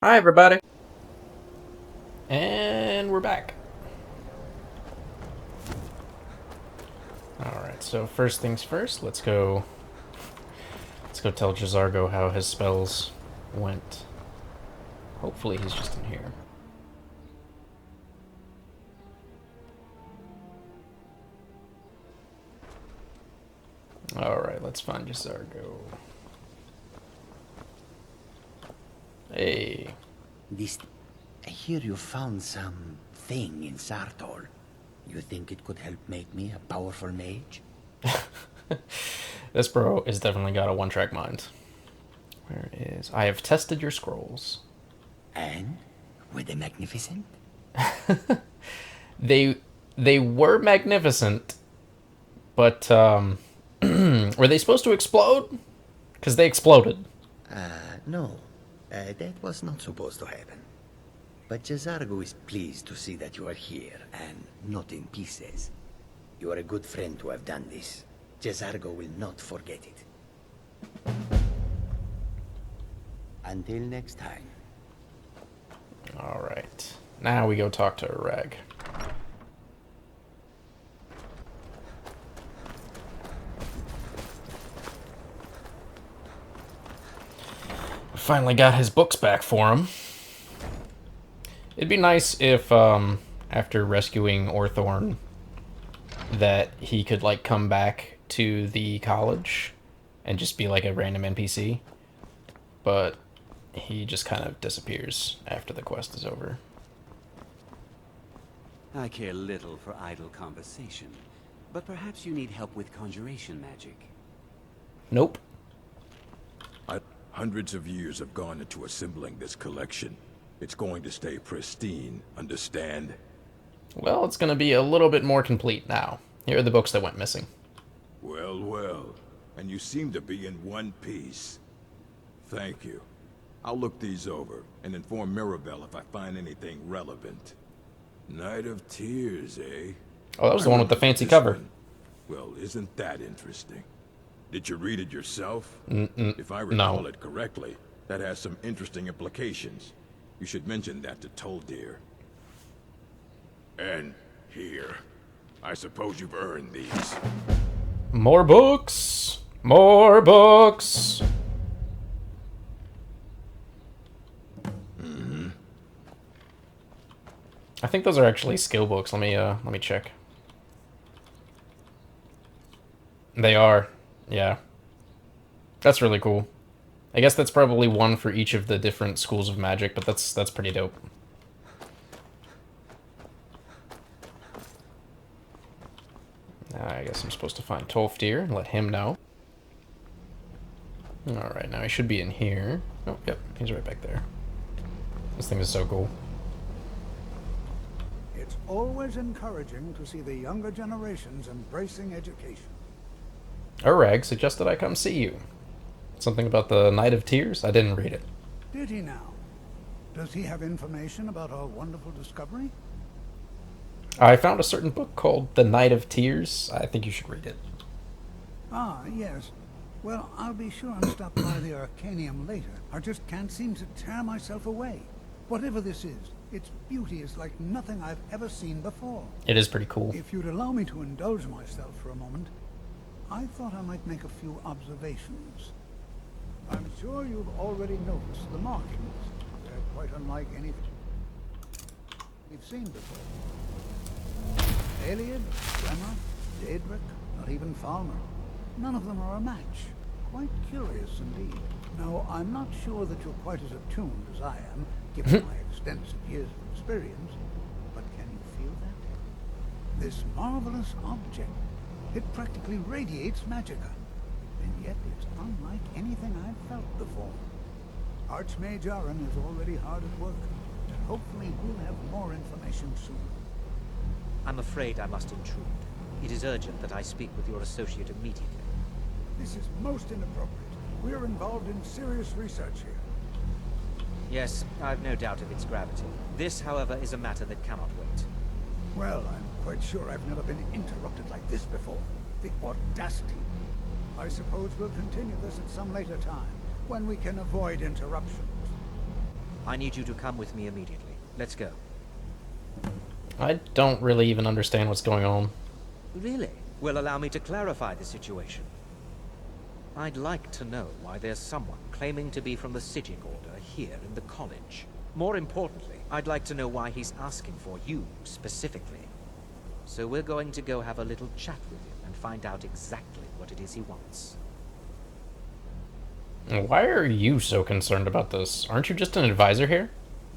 Hi, everybody. And we're back. Alright, so first things first, let's go tell Jazargo how his spells went. Hopefully he's just in here. Alright, let's find Jazargo. Hey. I hear you found some thing in Sartor. You think it could help make me a powerful mage? This bro has definitely got a one-track mind. Where is... I have tested your scrolls. And? Were they magnificent? They were magnificent, but, were they supposed to explode? Because they exploded. No. That was not supposed to happen. But Jazargo is pleased to see that you are here, and not in pieces. You are a good friend to have done this. Jazargo will not forget it. Until next time. Alright. Now we go talk to Reg. Finally got his books back for him. It'd be nice if, after rescuing Orthorn, that he could, like, come back to the college and just be, like, a random NPC. But he just kind of disappears after the quest is over. I care little for idle conversation, but perhaps you need help with conjuration magic. Nope. Hundreds of years have gone into assembling this collection. It's going to stay pristine, understand? Well, it's going to be a little bit more complete now. Here are the books that went missing. Well, well. And you seem to be in one piece. Thank you. I'll look these over and inform Mirabelle if I find anything relevant. Night of Tears, eh? Oh, that was the one with the fancy cover. Well, isn't that interesting? Did you read it yourself? If I No. recall it correctly, that has some interesting implications. You should mention that to Toldir. And here. I suppose you've earned these. More books! More books! I think those are actually skill books. Let me check. They are. Yeah. That's really cool. I guess that's probably one for each of the different schools of magic, but that's pretty dope. I guess I'm supposed to find Tolfdir and let him know. Alright, now he should be in here. Oh, yep, he's right back there. This thing is so cool. It's always encouraging to see the younger generations embracing education. Urag suggested I come see you. Something about the Night of Tears? I didn't read it. Did he now? Does he have information about our wonderful discovery? I found a certain book called The Night of Tears. I think you should read it. Ah, yes. Well, I'll be sure and stop by the Arcanium later. I just can't seem to tear myself away. Whatever this is, its beauty is like nothing I've ever seen before. It is pretty cool. If you'd allow me to indulge myself for a moment, I thought I might make a few observations. I'm sure you've already noticed the markings. They're quite unlike anything we've seen before. Eliad, Bremer, Daedric, not even Falmer. None of them are a match. Quite curious indeed. Now, I'm not sure that you're quite as attuned as I am, given my extensive years of experience, but can you feel that? This marvelous object, it practically radiates magicka, and yet it's unlike anything I've felt before. Archmage Aaron is already hard at work, and hopefully we'll have more information soon. I'm afraid I must intrude. It is urgent that I speak with your associate immediately. This is most inappropriate. We're involved in serious research here. Yes, I've no doubt of its gravity. This, however, is a matter that cannot wait. Well, I'm quite sure I've never been interrupted like this before. The audacity. I suppose we'll continue this at some later time, when we can avoid interruptions. I need you to come with me immediately. Let's go. I don't really even understand what's going on. Really? Well, allow me to clarify the situation. I'd like to know why there's someone claiming to be from the Psijic Order here in the college. More importantly, I'd like to know why he's asking for you, specifically. So we're going to go have a little chat with him and find out exactly what it is he wants. Why are you so concerned about this? Aren't you just an advisor here?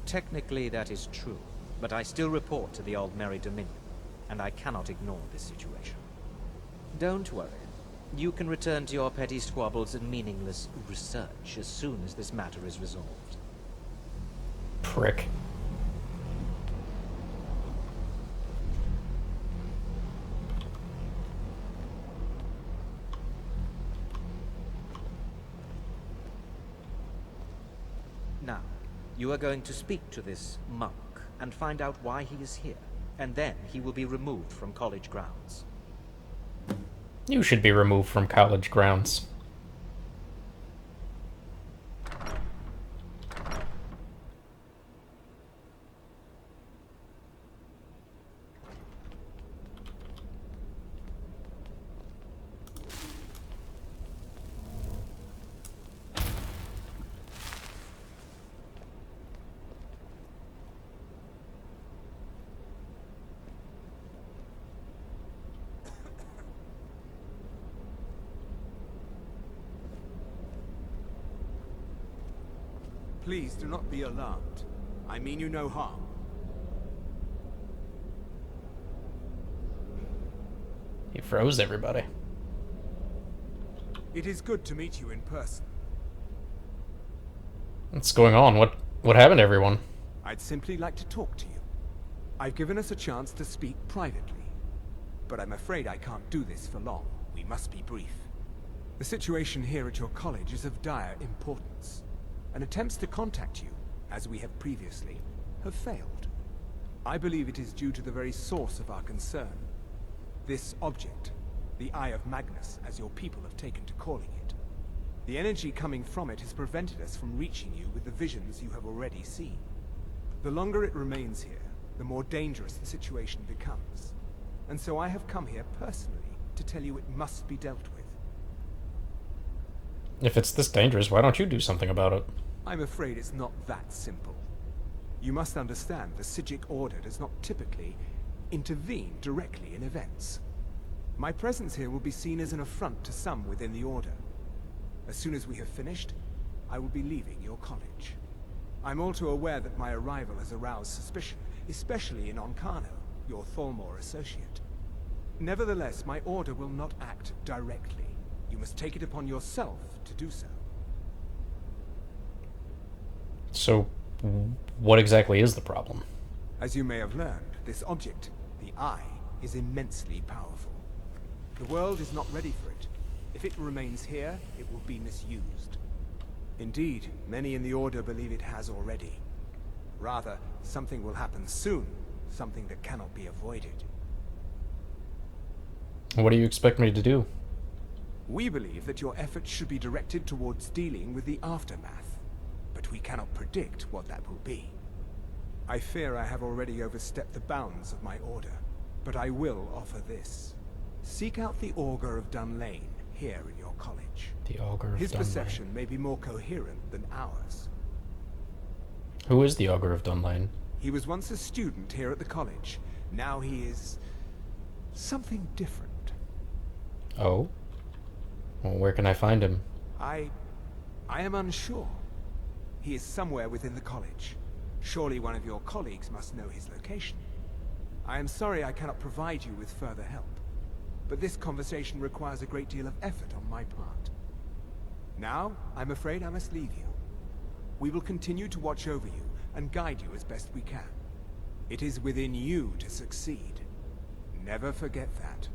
Technically, that is true, but I still report to the Aldmeri Dominion, and I cannot ignore this situation. Don't worry. You can return to your petty squabbles and meaningless research as soon as this matter is resolved. Prick. Now, you are going to speak to this monk and find out why he is here, and then he will be removed from college grounds. You should be removed from college grounds. Please do not be alarmed. I mean you no harm. He froze everybody. It is good to meet you in person. What's going on? What happened to everyone? I'd simply like to talk to you. I've given us a chance to speak privately. But I'm afraid I can't do this for long. We must be brief. The situation here at your college is of dire importance. And attempts to contact you, as we have previously, have failed. I believe it is due to the very source of our concern. This object, the Eye of Magnus, as your people have taken to calling it. The energy coming from it has prevented us from reaching you with the visions you have already seen. The longer it remains here, the more dangerous the situation becomes. And so I have come here personally to tell you it must be dealt with. If it's this dangerous, why don't you do something about it? I'm afraid it's not that simple. You must understand the Psijic Order does not typically intervene directly in events. My presence here will be seen as an affront to some within the Order. As soon as we have finished, I will be leaving your college. I'm all too aware that my arrival has aroused suspicion, especially in Onkano, your Thalmor associate. Nevertheless, my Order will not act directly. You must take it upon yourself to do so. So, what exactly is the problem? As you may have learned, this object, the Eye, is immensely powerful. The world is not ready for it. If it remains here, it will be misused. Indeed, many in the Order believe it has already. Rather, something will happen soon, something that cannot be avoided. What do you expect me to do? We believe that your efforts should be directed towards dealing with the aftermath, but we cannot predict what that will be. I fear I have already overstepped the bounds of my order, but I will offer this. Seek out the Augur of Dunlane here in your college. The Augur of His Dunlane. perception may be more coherent than ours. Who is the Augur of Dunlane? He was once a student here at the college. Now he is something different. Oh? Well, where can I find him? I am unsure. He is somewhere within the college. Surely one of your colleagues must know his location. I am sorry I cannot provide you with further help, but this conversation requires a great deal of effort on my part. Now, I'm afraid I must leave you. We will continue to watch over you and guide you as best we can. It is within you to succeed. Never forget that.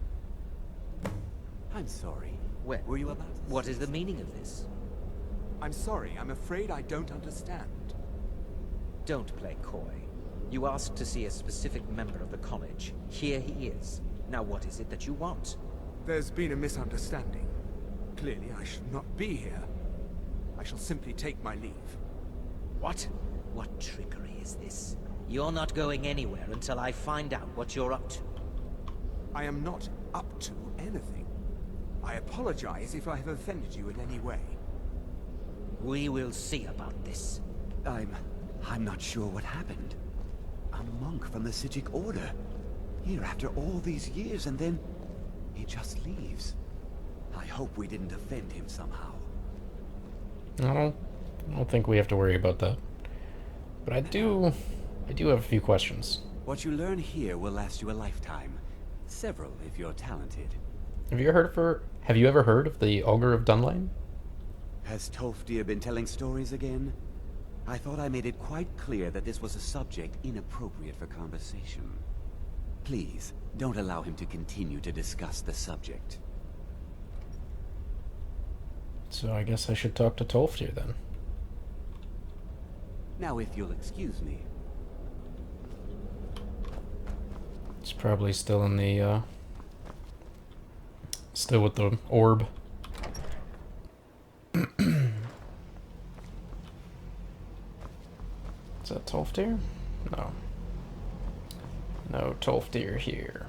I'm sorry. Where? Were you about to What say is the meaning of this? I'm sorry, I'm afraid I don't understand. Don't play coy. You asked to see a specific member of the college. Here he is. Now what is it that you want? There's been a misunderstanding. Clearly I should not be here. I shall simply take my leave. What? What trickery is this? You're not going anywhere until I find out what you're up to. I am not up to anything. I apologize if I have offended you in any way. We will see about this. I'm not sure what happened. A monk from the Sijic Order. Here after all these years, and then he just leaves. I hope we didn't offend him somehow. I don't think we have to worry about that. But I do have a few questions. What you learn here will last you a lifetime. Several, if you're talented. Have you ever heard of the Augur of Dunlane? Has Tolfdir been telling stories again? I thought I made it quite clear that this was a subject inappropriate for conversation. Please, don't allow him to continue to discuss the subject. So I guess I should talk to Tolfdir then. Now, if you'll excuse me. It's probably still in the, still with the orb. Is that Tolfdir? No. No Tolfdir here.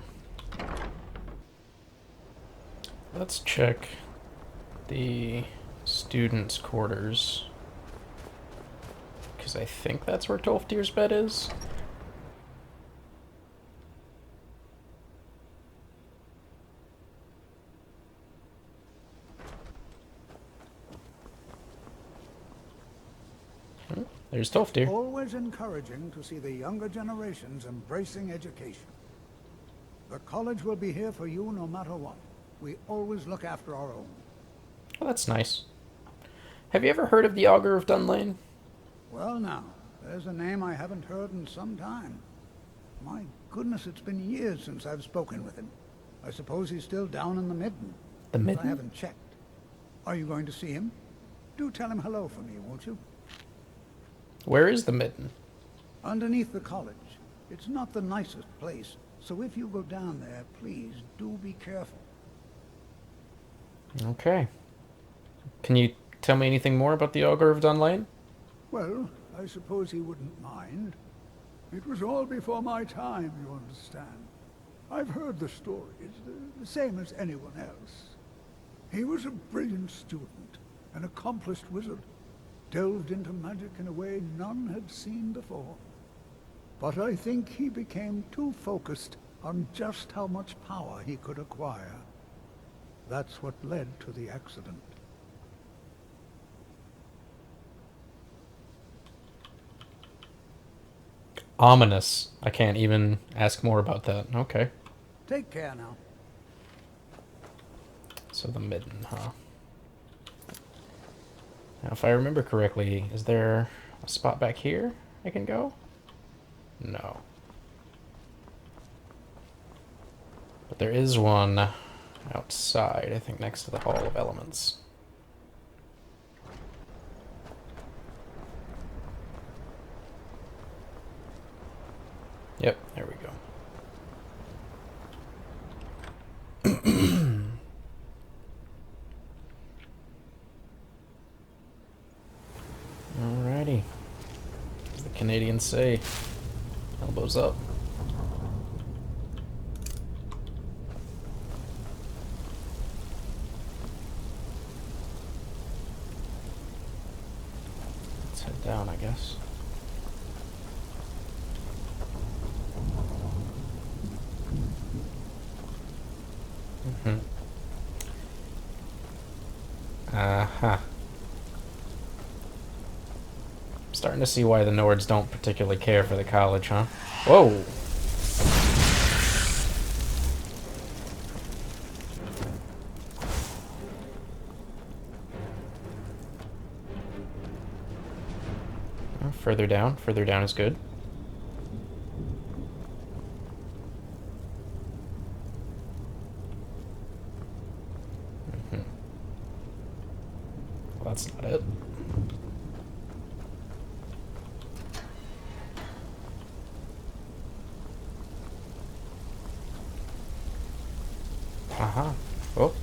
Let's check the students' quarters. Because I think that's where Tolfdir's bed is. There's Tolfdir. Always encouraging to see the younger generations embracing education. The college will be here for you no matter what. We always look after our own. Oh, that's nice. Have you ever heard of the Augur of Dunlane? Well now, there's a name I haven't heard in some time. My goodness, it's been years since I've spoken with him. I suppose he's still down in the Midden. The Midden? I haven't checked. Are you going to see him? Do tell him hello for me, won't you? Where is the Midden? Underneath the college. It's not the nicest place, so if you go down there, please do be careful. Okay. Can you tell me anything more about the Augur of Dunlane? Well, I suppose he wouldn't mind. It was all before my time, you understand. I've heard the stories, the same as anyone else. He was a brilliant student, an accomplished wizard, delved into magic in a way none had seen before. But I think he became too focused on just how much power he could acquire. That's what led to the accident. Ominous. I can't even ask more about that. Okay. Take care now. So the Midden, huh? Now, if I remember correctly, is there a spot back here I can go? No. But there is one outside, I think next to the Hall of Elements. Yep, there we go. Alrighty. As the Canadians say, elbows up. Let's head down, I guess. Uh-huh. I'm starting to see why the Nords don't particularly care for the college, huh? Whoa! Further down is good. Well, that's not it. Aha. Oh.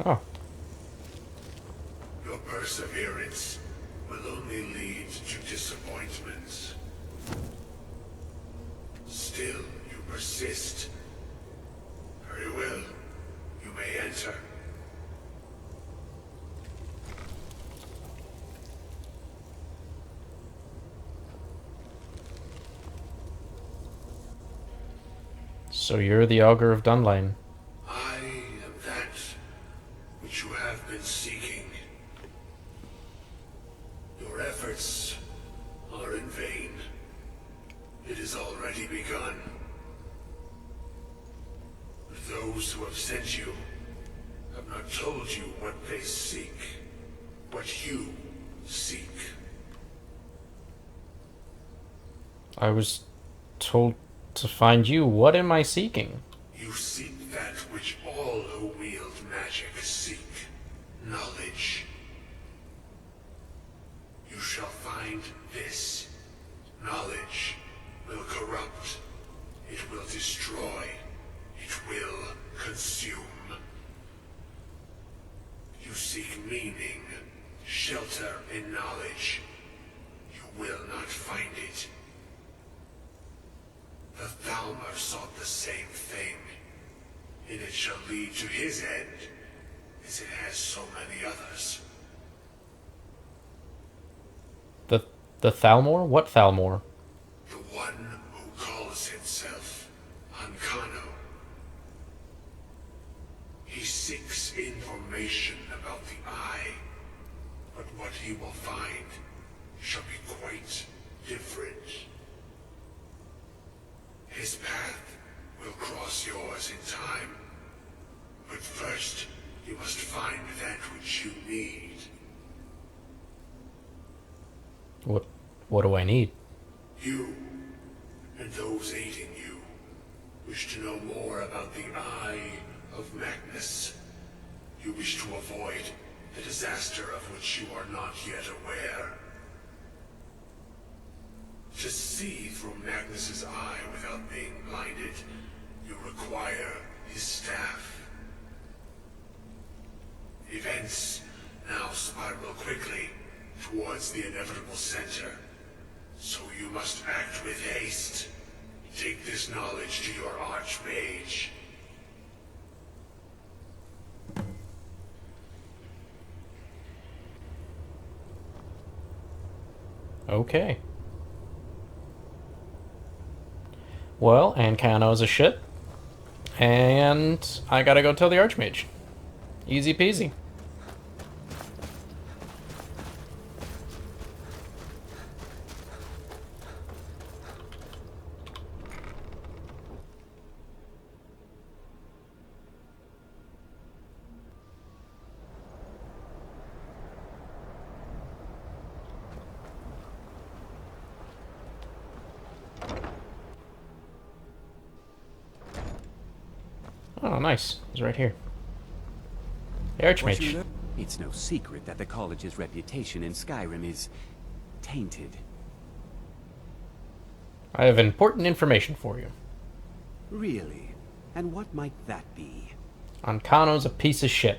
Oh. Your perseverance will only lead to disappointments. Still, you persist. Very well. You may enter. So you're the Augur of Dunlane. I am that which you have been seeking. Your efforts are in vain. It has already begun. Those who have sent you have not told you what they seek, what you seek. I was told to find you. What am I seeking? You seek that which all who wield magic seek. Knowledge. You shall find this. Knowledge will corrupt. It will destroy. It will consume. You seek meaning, shelter in knowledge. You will not find it. The Thalmor sought the same thing, and it shall lead to his end, as it has so many others. The Thalmor? What Thalmor? The one who calls himself Ancano. He seeks information about the Eye, but what he will find shall be quite different. His path will cross yours in time, but first you must find that which you need. What do I need? You, and those aiding you, wish to know more about the Eye of Magnus. You wish to avoid the disaster of which you are not yet aware. To see through Magnus's eye without being blinded, you require his staff. Events now spiral quickly towards the inevitable center, so you must act with haste. Take this knowledge to your Archmage. Okay. Well, Ancano's a shit. And I gotta go tell the Archmage. Easy peasy. Oh, nice. He's right here. The Archmage. It's no secret that the college's reputation in Skyrim is tainted. I have important information for you. Really? And what might that be? Ancano's a piece of shit.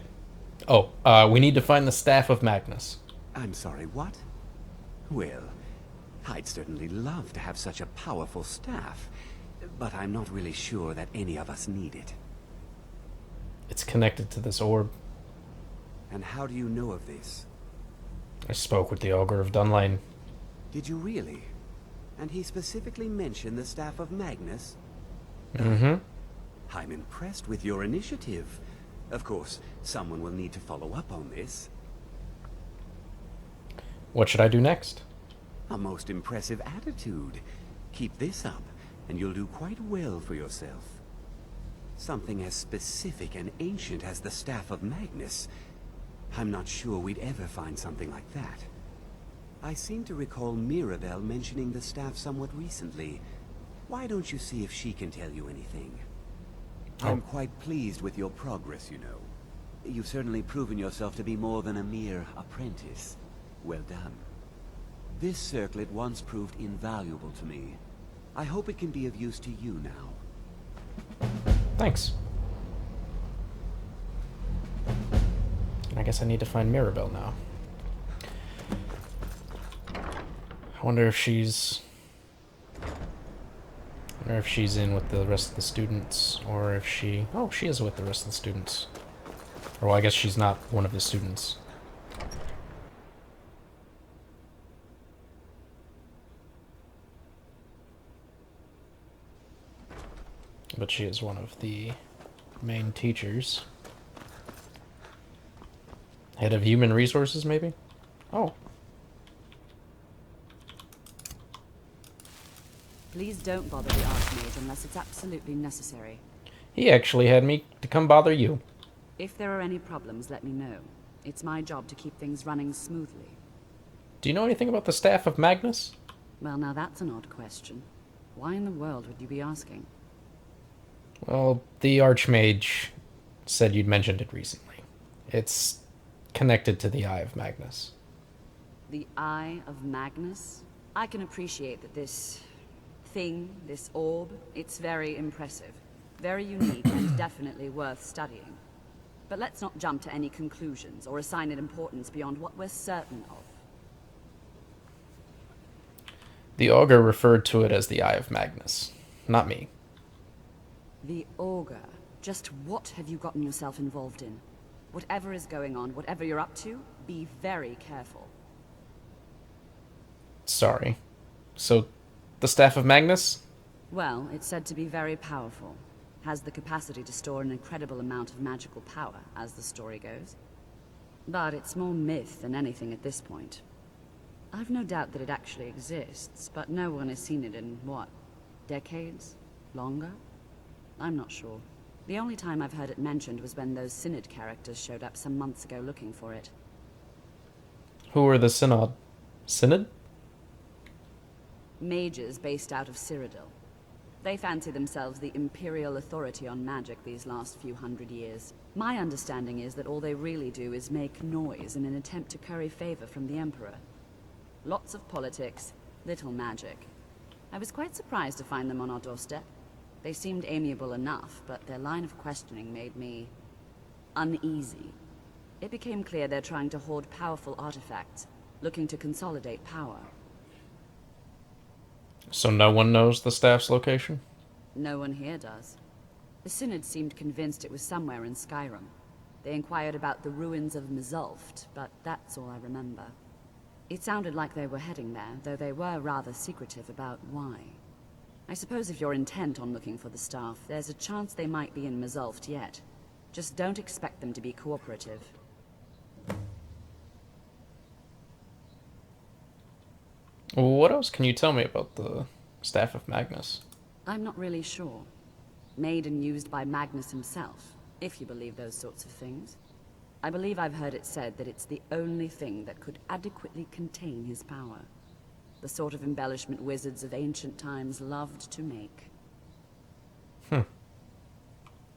Oh, we need to find the Staff of Magnus. I'm sorry, what? Well, I'd certainly love to have such a powerful staff, but I'm not really sure that any of us need it. It's connected to this orb. And how do you know of this? I spoke with the Augur of Dunlane. Did you really? And he specifically mentioned the Staff of Magnus? Mm-hmm. I'm impressed with your initiative. Of course, someone will need to follow up on this. What should I do next? A most impressive attitude. Keep this up, and you'll do quite well for yourself. Something as specific and ancient as the Staff of Magnus. I'm not sure we'd ever find something like that. I seem to recall Mirabelle mentioning the staff somewhat recently. Why don't you see if she can tell you anything? I'm quite pleased with your progress, you know. You've certainly proven yourself to be more than a mere apprentice. Well done. This circlet once proved invaluable to me. I hope it can be of use to you now. Thanks. And I guess I need to find Mirabelle now. I wonder if she's in with the rest of the students, or if she... Oh, she is with the rest of the students. Or well, I guess she's not one of the students. But she is one of the main teachers. Head of Human Resources, maybe? Oh. Please don't bother the Archmage unless it's absolutely necessary. He actually had me to come bother you. If there are any problems, let me know. It's my job to keep things running smoothly. Do you know anything about the staff of Magnus? Well, now that's an odd question. Why in the world would you be asking? Well, the Archmage said you'd mentioned it recently. It's connected to the Eye of Magnus. The Eye of Magnus? I can appreciate that this thing, this orb, it's very impressive. Very unique and definitely worth studying. But let's not jump to any conclusions or assign it importance beyond what we're certain of. The Augur referred to it as the Eye of Magnus, not me. The Augur. Just what have you gotten yourself involved in? Whatever is going on, whatever you're up to, be very careful. Sorry. So, the Staff of Magnus? Well, it's said to be very powerful. Has the capacity to store an incredible amount of magical power, as the story goes. But it's more myth than anything at this point. I've no doubt that it actually exists, but no one has seen it in, what, decades? Longer? I'm not sure. The only time I've heard it mentioned was when those Synod characters showed up some months ago looking for it. Who were the Synod? Synod? Mages based out of Cyrodiil. They fancy themselves the imperial authority on magic these last few hundred years. My understanding is that all they really do is make noise in an attempt to curry favor from the Emperor. Lots of politics, little magic. I was quite surprised to find them on our doorstep. They seemed amiable enough, but their line of questioning made me uneasy. It became clear they're trying to hoard powerful artifacts, looking to consolidate power. So no one knows the staff's location? No one here does. The Synod seemed convinced it was somewhere in Skyrim. They inquired about the ruins of Mzulft, but that's all I remember. It sounded like they were heading there, though they were rather secretive about why. I suppose if you're intent on looking for the staff, there's a chance they might be in Mzulft yet. Just don't expect them to be cooperative. What else can you tell me about the Staff of Magnus? I'm not really sure. Made and used by Magnus himself, if you believe those sorts of things. I believe I've heard it said that it's the only thing that could adequately contain his power. The sort of embellishment wizards of ancient times loved to make.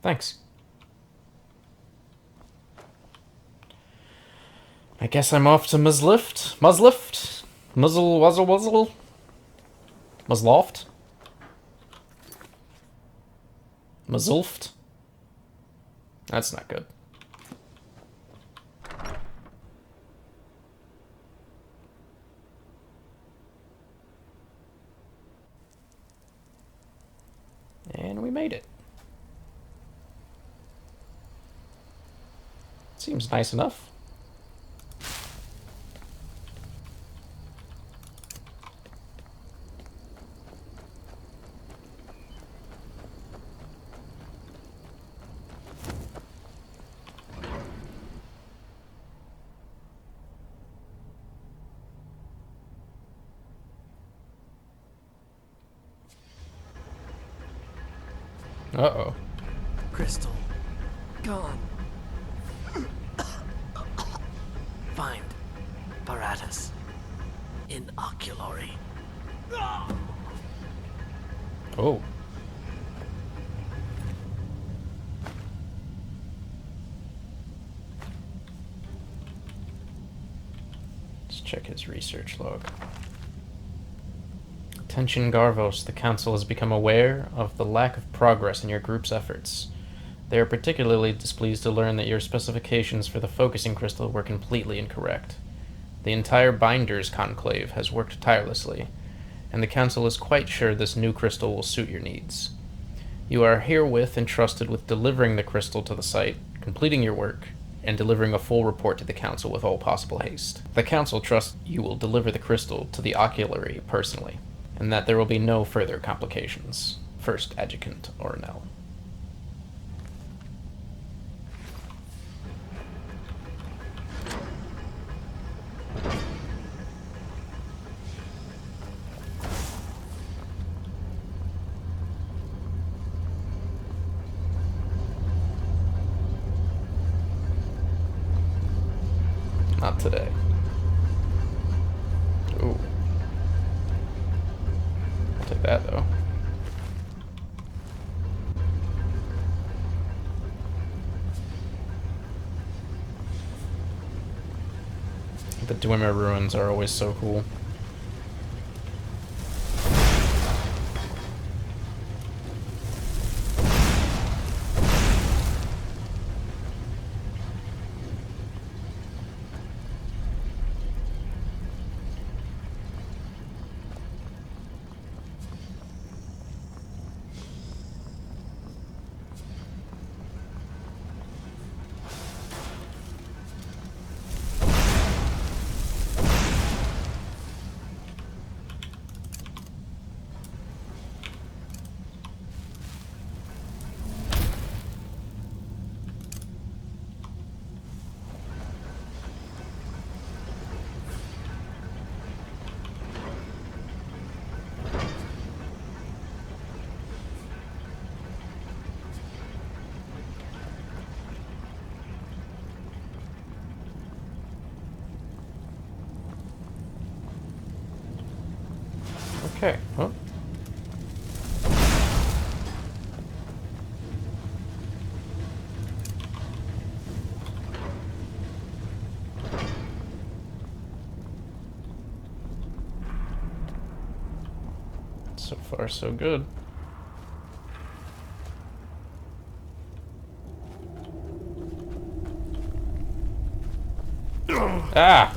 Thanks. I guess I'm off to Mzulft? Muzzle? Mzulft? Mzulft? That's not good. And we made it. Seems nice enough. Uh-oh. Crystal. Gone. Find Paratus. In Oculary. Oh. Let's check his research log. Attention Garvos, the Council has become aware of the lack of progress in your group's efforts. They are particularly displeased to learn that your specifications for the focusing crystal were completely incorrect. The entire Binders Conclave has worked tirelessly, and the Council is quite sure this new crystal will suit your needs. You are herewith entrusted with delivering the crystal to the site, completing your work, and delivering a full report to the Council with all possible haste. The Council trusts you will deliver the crystal to the oculary personally, and that there will be no further complications. First Adjutant Ornell. Not today. Ooh. I'll take that, though. The Dwemer ruins are always so cool. Okay, well. So far, so good. Ah!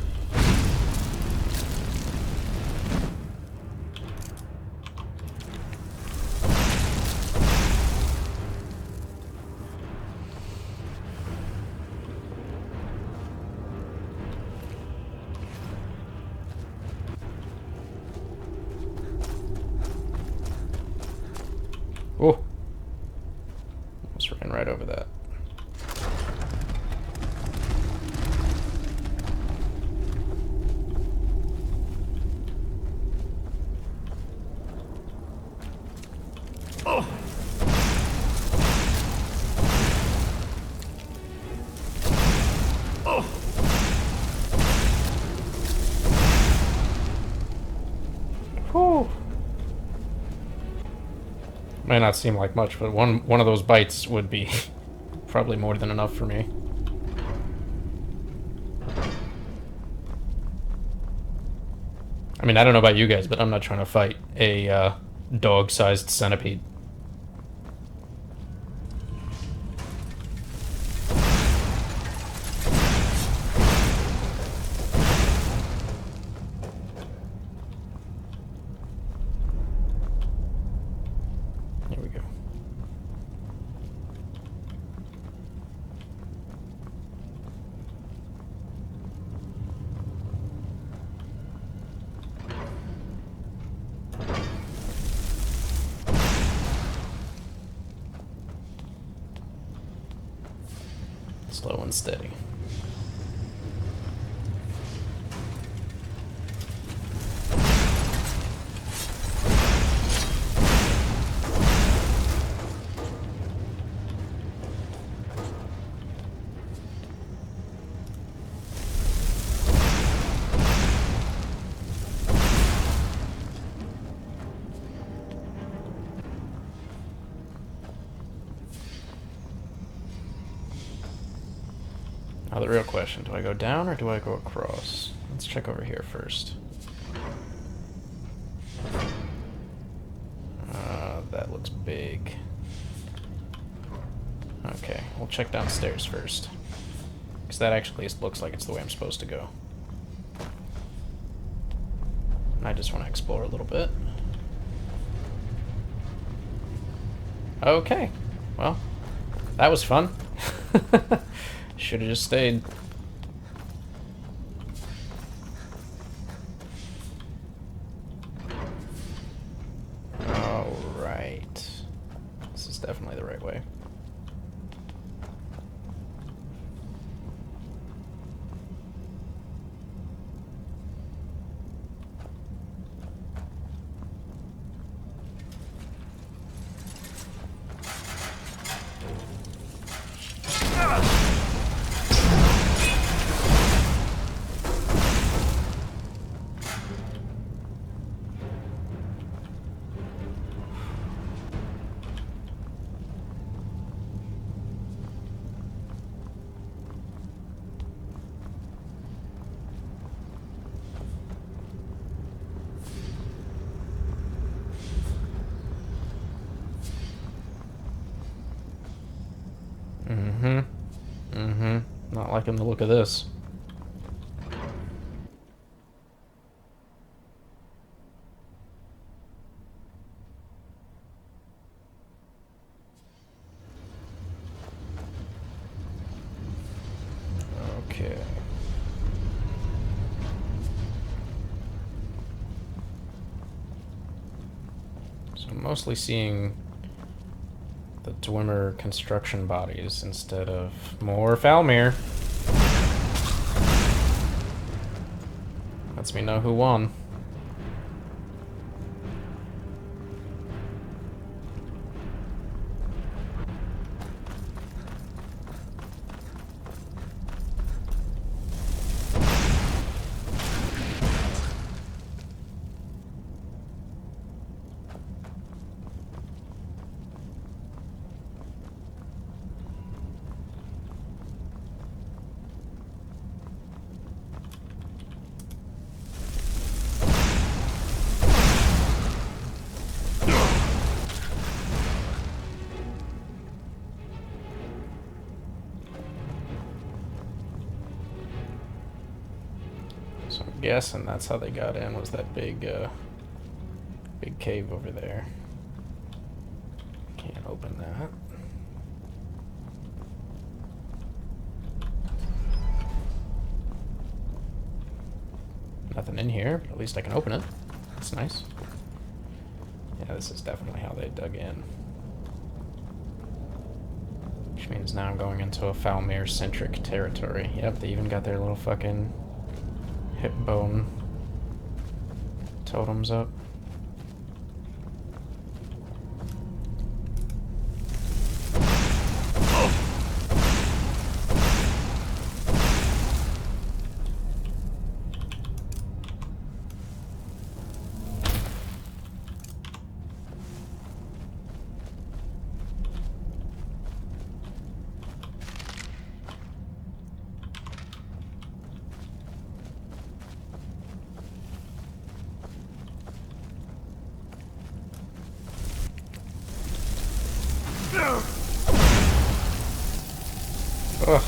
Oh! Almost ran right over that. Oh! Oh! Whew! May not seem like much, but one of those bites would be probably more than enough for me. I mean, I don't know about you guys, but I'm not trying to fight a dog-sized centipede. Here we go. Slow and steady. Now the real question, do I go down or do I go across? Let's check over here first. That looks big. Okay, we'll check downstairs first. Because that actually looks like it's the way I'm supposed to go. And I just want to explore a little bit. Okay, well, that was fun. Should have just stayed. Alright. This is definitely the right way. Not liking the look of this. Okay. So I'm mostly seeing the Dwemer construction bodies instead of more Falmir. Lets me know who won. So I'm guessing that's how they got in, was that big cave over there. Can't open that. Nothing in here, but at least I can open it. That's nice. Yeah, this is definitely how they dug in. Which means now I'm going into a Falmir-centric territory. Yep, they even got their little fucking hip bone totems up. Ugh.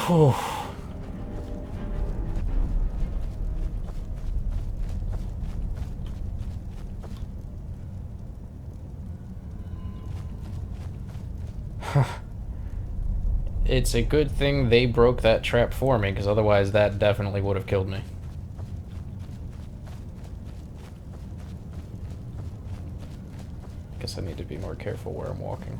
Whew. It's a good thing they broke that trap for me, because otherwise that definitely would have killed me. Guess I need to be more careful where I'm walking.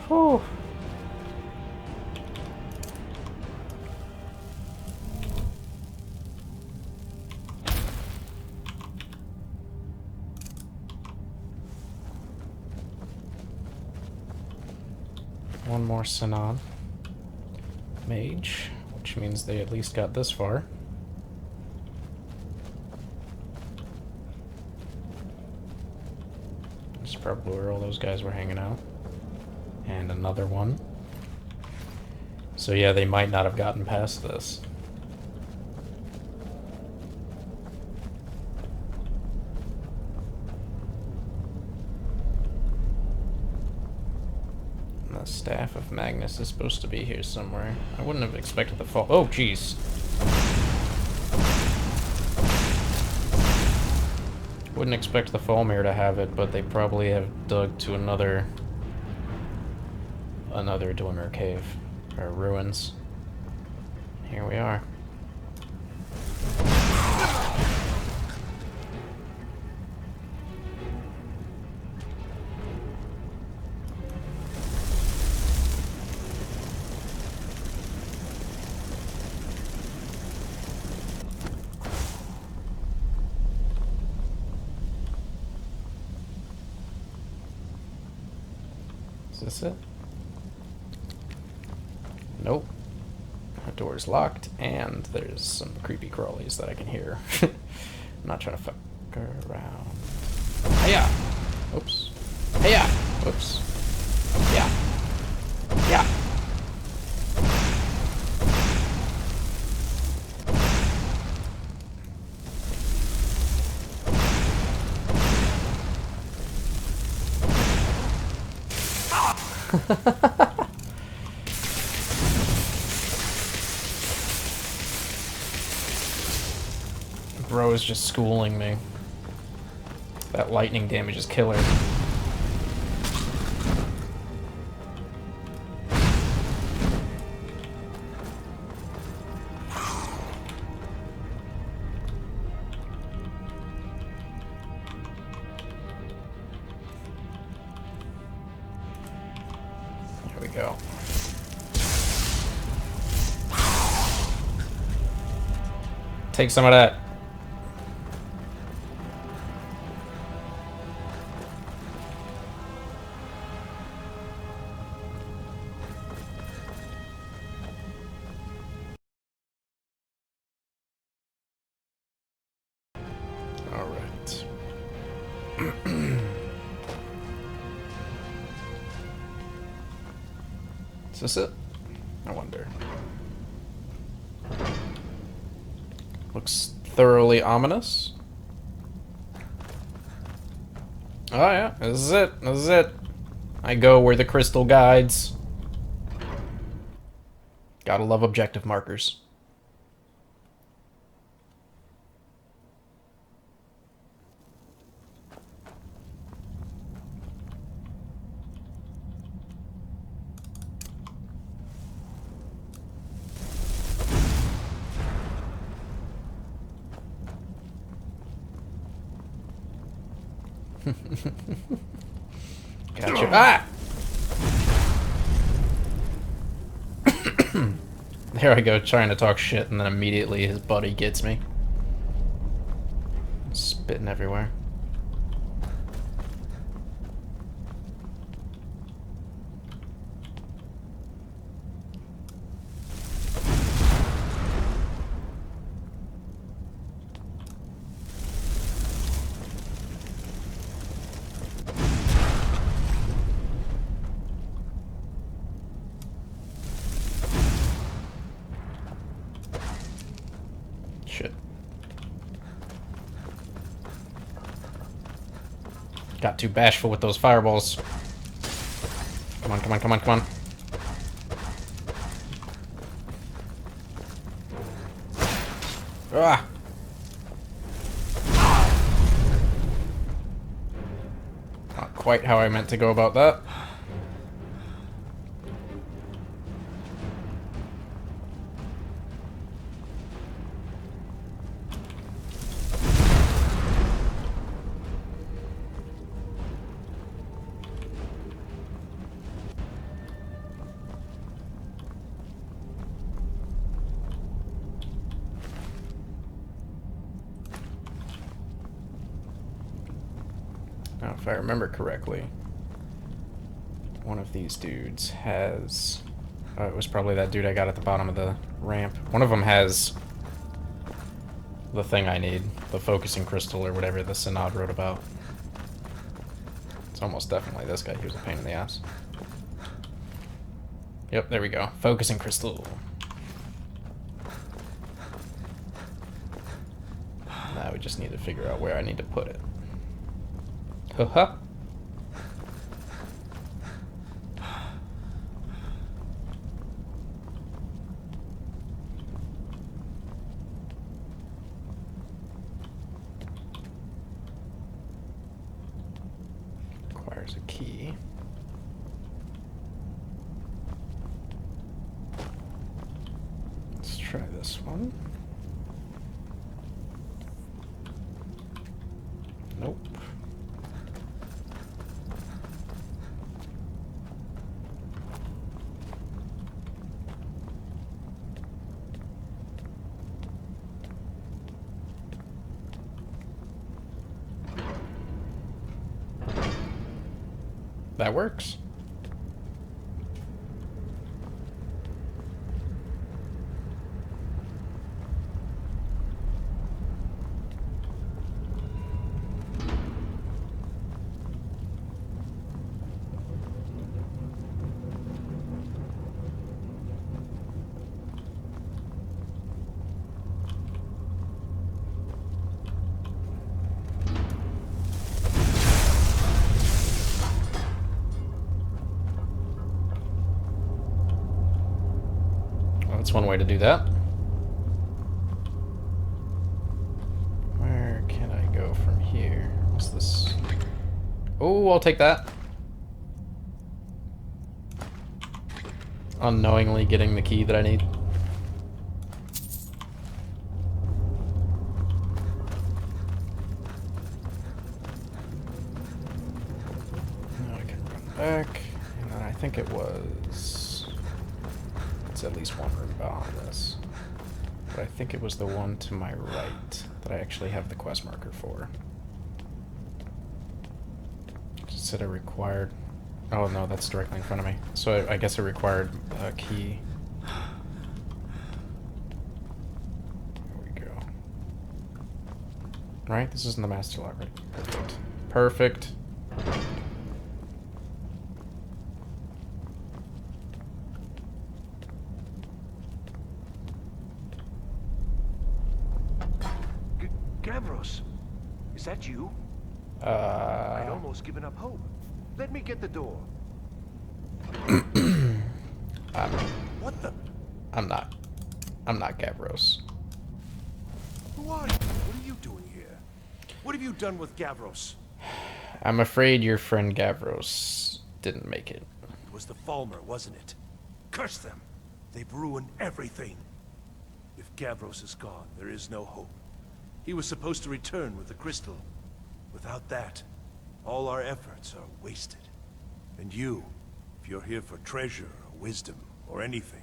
Whew. One more Sinan mage, which means they at least got this far. This is probably where all those guys were hanging out. And another one. So yeah, they might not have gotten past this. The Staff of Magnus is supposed to be here somewhere. I wouldn't have expected the fall. Oh, jeez. Wouldn't expect the Falmere to have it, but they probably have dug to another Dwemer cave, or ruins. Here we are. Is this it? Nope. The door's locked, and there's some creepy crawlies that I can hear. I'm not trying to fuck around. Hiya! Oops. Hiya! Oops. Yeah. Yeah. Bro is just schooling me. That lightning damage is killer. There we go. Take some of that. All right. Is this it? I wonder. Looks thoroughly ominous. Oh yeah, this is it. This is it. I go where the crystal guides. Gotta love objective markers. Gotcha. Ah! There I go, trying to talk shit, and then immediately his buddy gets me. Spitting everywhere. Shit. Got too bashful with those fireballs. Come on, come on, come on, come on. Ah! Not quite how I meant to go about that. Now, if I remember correctly, one of these dudes has... it was probably that dude I got at the bottom of the ramp. One of them has the thing I need, the focusing crystal or whatever the Synod wrote about. It's almost definitely this guy. He was a pain in the ass. Yep, there we go. Focusing crystal. Now we just need to figure out where I need to put it. Haha. Requires a key. Let's try this one. Nope. That works. That's one way to do that. Where can I go from here? What's this? Oh, I'll take that. Unknowingly getting the key that I need. Now I can run back. And then I think it was... It's at least one room behind this. But I think it was the one to my right that I actually have the quest marker for. It said it required... Oh no, that's directly in front of me. So I guess it required a key. There we go. Right? This isn't the master lock, right? Perfect. Perfect. Gavros, is that you? I'd almost given up hope. Let me get the door. What the? I'm not Gavros. Who are you? What are you doing here? What have you done with Gavros? I'm afraid your friend Gavros didn't make it. It was the Falmer, wasn't it? Curse them! They've ruined everything. If Gavros is gone, there is no hope. He was supposed to return with the crystal. Without that, all our efforts are wasted. And you, if you're here for treasure or wisdom or anything,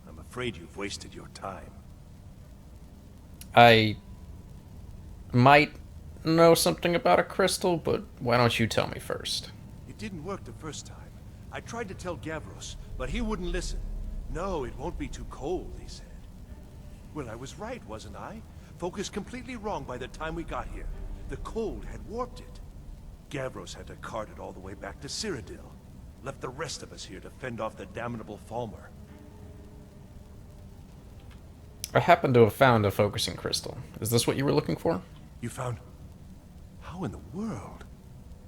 I'm afraid you've wasted your time. I might know something about a crystal, but why don't you tell me first? It didn't work the first time. I tried to tell Gavros, but he wouldn't listen. No, it won't be too cold, he said. Well, I was right, wasn't I? Focused completely wrong by the time we got here. The cold had warped it. Gavros had to cart it all the way back to Cyrodiil. Left the rest of us here to fend off the damnable Falmer. I happen to have found a focusing crystal. Is this what you were looking for? You found... How in the world?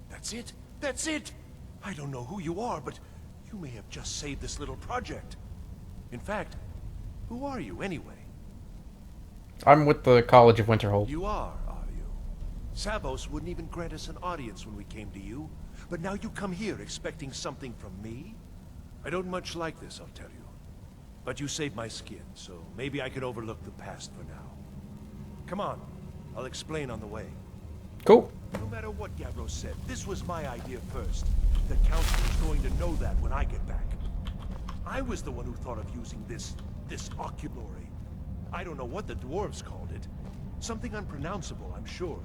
That's it? That's it! I don't know who you are, but you may have just saved this little project. In fact, who are you anyway? I'm with the College of Winterhold. You are you? Savos wouldn't even grant us an audience when we came to you. But now you come here expecting something from me? I don't much like this, I'll tell you. But you saved my skin, so maybe I could overlook the past for now. Come on, I'll explain on the way. Cool. No matter what Gavros said, this was my idea first. The Council is going to know that when I get back. I was the one who thought of using this oculory. I don't know what the dwarves called it. Something unpronounceable, I'm sure.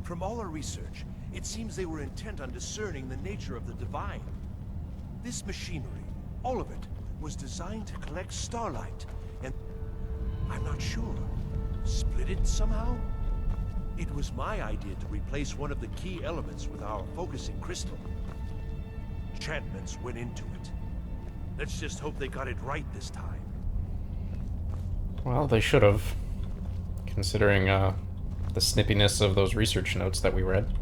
From all our research, It seems they were intent on discerning the nature of the divine. This machinery, all of it, was designed to collect starlight, and I'm not sure. Split it somehow? It was my idea to replace one of the key elements with our focusing crystal. Enchantments went into it. Let's just hope they got it right this time. Well, they should have, considering the snippiness of those research notes that we read.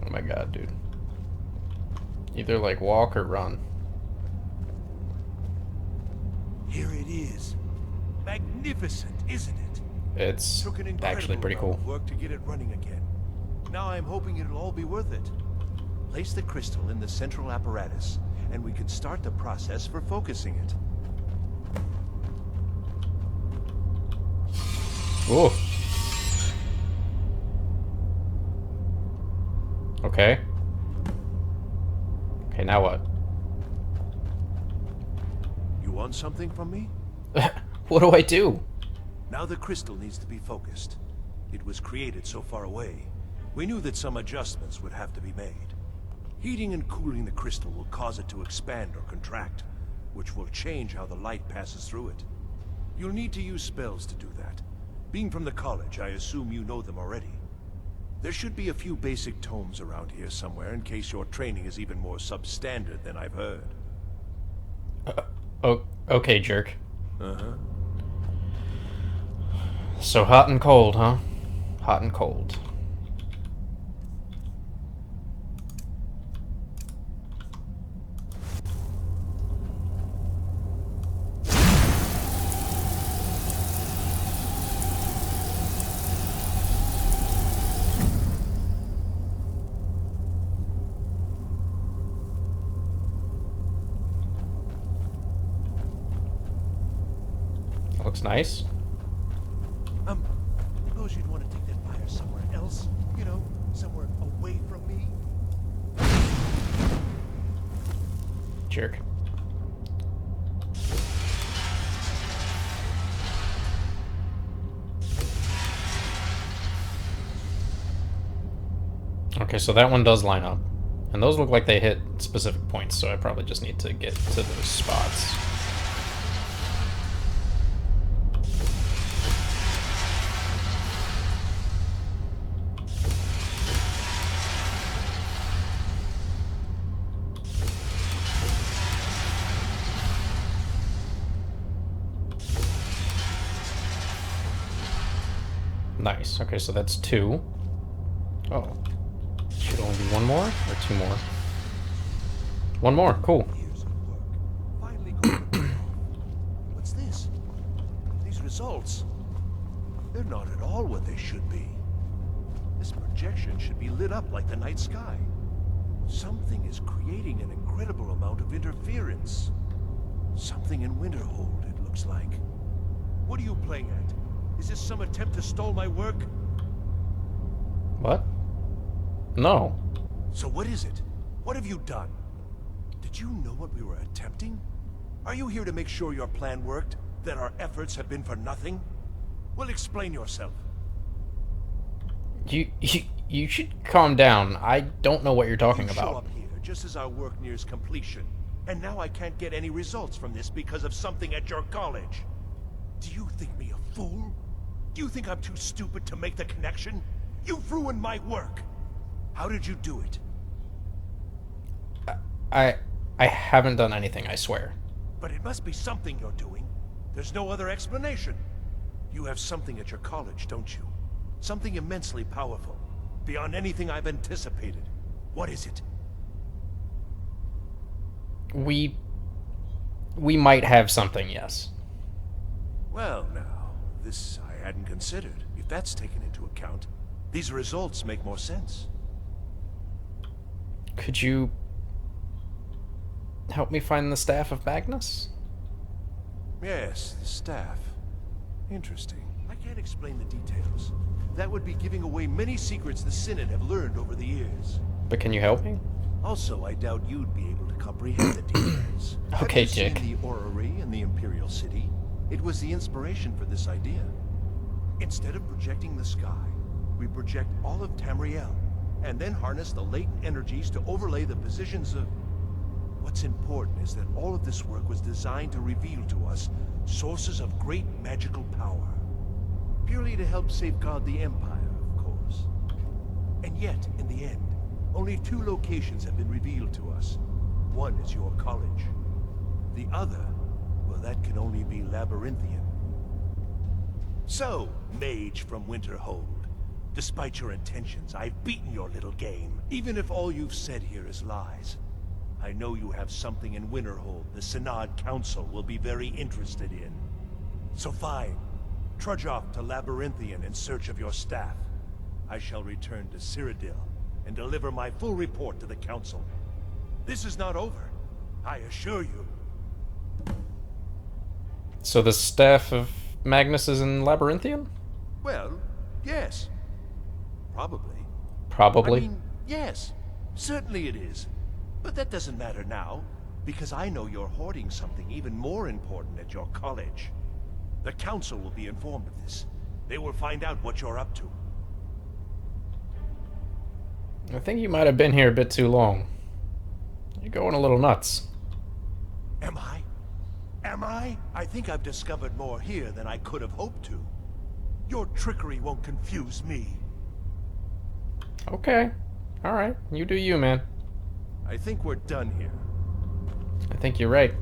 Oh my god, dude. Either, like, walk or run. Here it is. Magnificent, isn't it? It's Took an actually incredible pretty amount cool. of work to get it running again. Now I'm hoping it'll all be worth it. Place the crystal in the central apparatus, and we can start the process for focusing it. Ooh. Okay. Okay, now what? You want something from me? What do I do? Now the crystal needs to be focused. It was created so far away. We knew that some adjustments would have to be made. Heating and cooling the crystal will cause it to expand or contract, which will change how the light passes through it. You'll need to use spells to do that. Being from the college, I assume you know them already. There should be a few basic tomes around here somewhere in case your training is even more substandard than I've heard. Oh, okay, jerk. Uh-huh. So hot and cold, huh? Hot and cold. Looks nice. Suppose you'd want to take that fire somewhere else? You know, somewhere away from me? Jerk. Okay, so that one does line up. And those look like they hit specific points, so I probably just need to get to those spots. Nice. Okay, so that's 2. Oh. Should only be 1 more? Or 2 more? 1 more. Cool. Years of work. Finally going to pay off. What's this? These results. They're not at all what they should be. This projection should be lit up like the night sky. Something is creating an incredible amount of interference. Something in Winterhold, it looks like. What are you playing at? Is this some attempt to stall my work? What? No. So what is it? What have you done? Did you know what we were attempting? Are you here to make sure your plan worked? That our efforts have been for nothing? Well, explain yourself. You should calm down. I don't know what you're talking You show about. up here just as our work nears completion, and now I can't get any results from this because of something at your college. Do you think me a fool? Do you think I'm too stupid to make the connection? You've ruined my work. How did you do it? I haven't done anything, I swear. But it must be something you're doing. There's no other explanation. You have something at your college, don't you? Something immensely powerful, beyond anything I've anticipated. What is it? We might have something, yes. Well, now, this I hadn't considered. If that's taken into account, these results make more sense. Could you help me find the Staff of Magnus? Yes, the staff. Interesting. I can't explain the details. That would be giving away many secrets the Synod have learned over the years. But can you help me? Also, I doubt you'd be able to comprehend the details. Okay, Have you Dick. seen the orrery in the Imperial City? It was the inspiration for this idea. Instead of projecting the sky, we project all of Tamriel, and then harness the latent energies to overlay the positions of... What's important is that all of this work was designed to reveal to us sources of great magical power. Purely to help safeguard the Empire, of course. And yet, in the end, only 2 locations have been revealed to us. One is your college. The other, well, that can only be Labyrinthian. So, mage from Winterhold, despite your intentions, I've beaten your little game. Even if all you've said here is lies, I know you have something in Winterhold the Synod Council will be very interested in. So fine, trudge off to Labyrinthian in search of your staff. I shall return to Cyrodiil and deliver my full report to the Council. This is not over, I assure you. So the staff of Magnus is in Labyrinthian? Well, yes. Probably. Probably. I mean, yes. Certainly it is. But that doesn't matter now, because I know you're hoarding something even more important at your college. The Council will be informed of this. They will find out what you're up to. I think you might have been here a bit too long. You're going a little nuts. Am I? Am I? I think I've discovered more here than I could have hoped to. Your trickery won't confuse me. Okay. Alright. You do you, man. I think we're done here. I think you're right.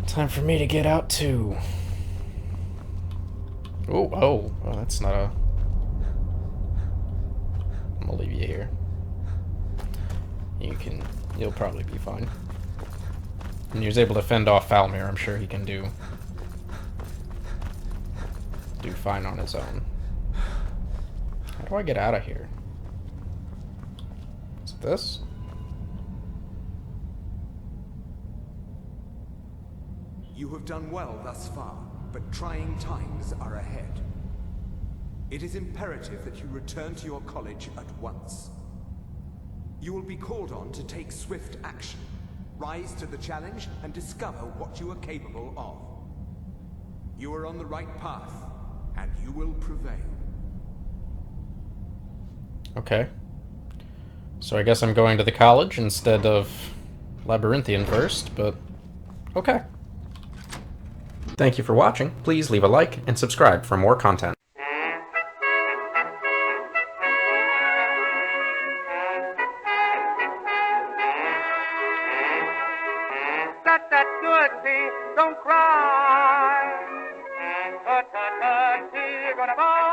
Time for me to get out, too. Oh, well, that's not a... I'm gonna leave you here. You'll probably be fine. And he was able to fend off Falmir. I'm sure he can do fine on his own. How do I get out of here? Is it this? You have done well thus far, but trying times are ahead. It is imperative that you return to your college at once. You will be called on to take swift action. Rise to the challenge and discover what you are capable of. You are on the right path, and you will prevail. Okay. So I guess I'm going to the college instead of Labyrinthian first, but okay. Thank you for watching. Please leave a like and subscribe for more content. Got that good tea, don't cry. Good tea, gonna buy.